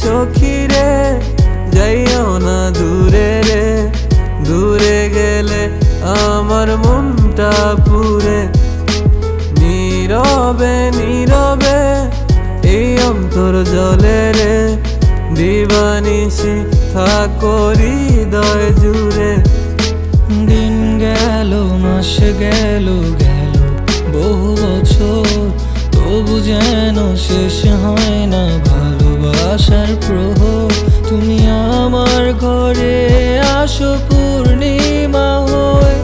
সখী রে যাইও না দূরে রে, দূরে গেলে আমার মনটা পুরে। নীরবে নীরবে এই অন্তর জলে রে, দিবানিশি থাকো হৃদয় জুড়ে। দিন গেল মাস গেল গেল বহু বছর, তবু যেন শেষ হয় না ভালোবাসার প্রহর। তুমি আমার ঘরে আসো পূর্ণিমা হয়ে,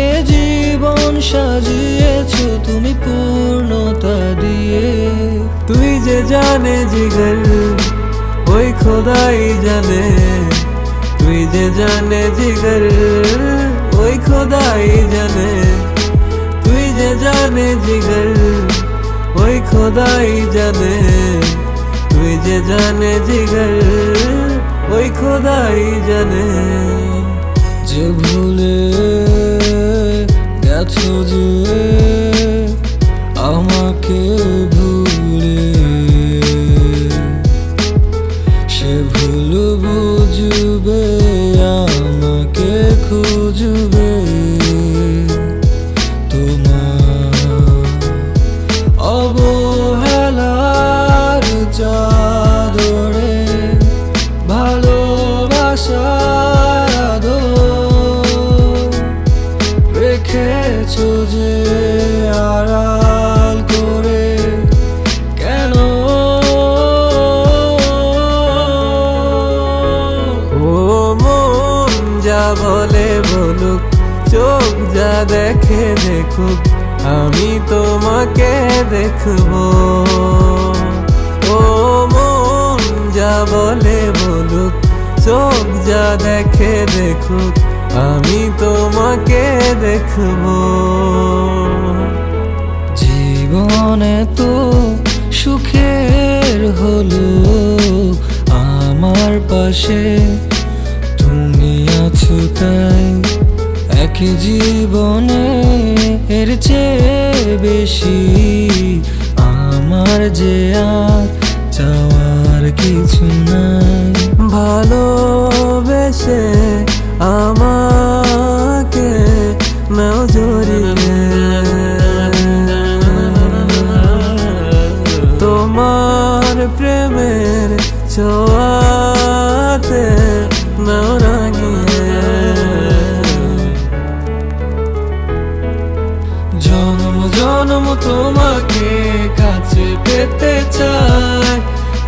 এ জীবন সাজিয়েছো তুমি পূর্ণতা দিয়ে। তুই যে জানে জিগর ওই খোদাই জানে, তুই যে জানে জিগর ওই খোদাই জানে। তুই যে জানে জিগর ওই খোদাই জানে, তুই যে জানে জিগর ওই খোদাই জানে। যে ভুলে গেছো যে আমাকে ভুলে, সে ভুল বুঝবে আমাকে খুঁজবে। অবহেলার চাদরে ভালোবাসার আদর রেখেছো যে আড়াল করে। কেন ও মন যা বলে বলুক, চোখ যা দেখে দেখুক, আমি তোমাকে দেখবো। ও মন যা বলে বলুক, চোখ যা দেখে দেখুক, আমি তোমাকে দেখবো। জীবনে তো সুখের হলো আমার পাশে, তুমি আছো তাই এক জীবনে এর চেয়ে বেশি আমার যে আর চাওয়ার কিছু নাই। ভালোবেসে আমাকে নাও জড়িয়ে, তোমার প্রেমের ছোঁয়াতে নাও রাঙিয়ে। জন্ম জন্ম তোমাকে কাছে পেতে চাই,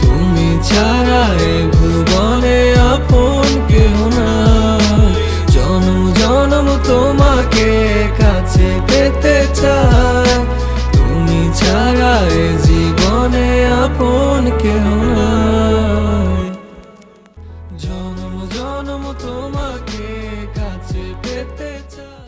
তুমি ছাড়া এ ভুবনে আপন কেহ নাই। জন্ম জন্ম তোমাকে কাছে পেতে চাই, তুমি ছাড়া এ জীবনে আপন কেহ নাই। জন্ম জন্ম তোমাকে কাছে পেতে চাই।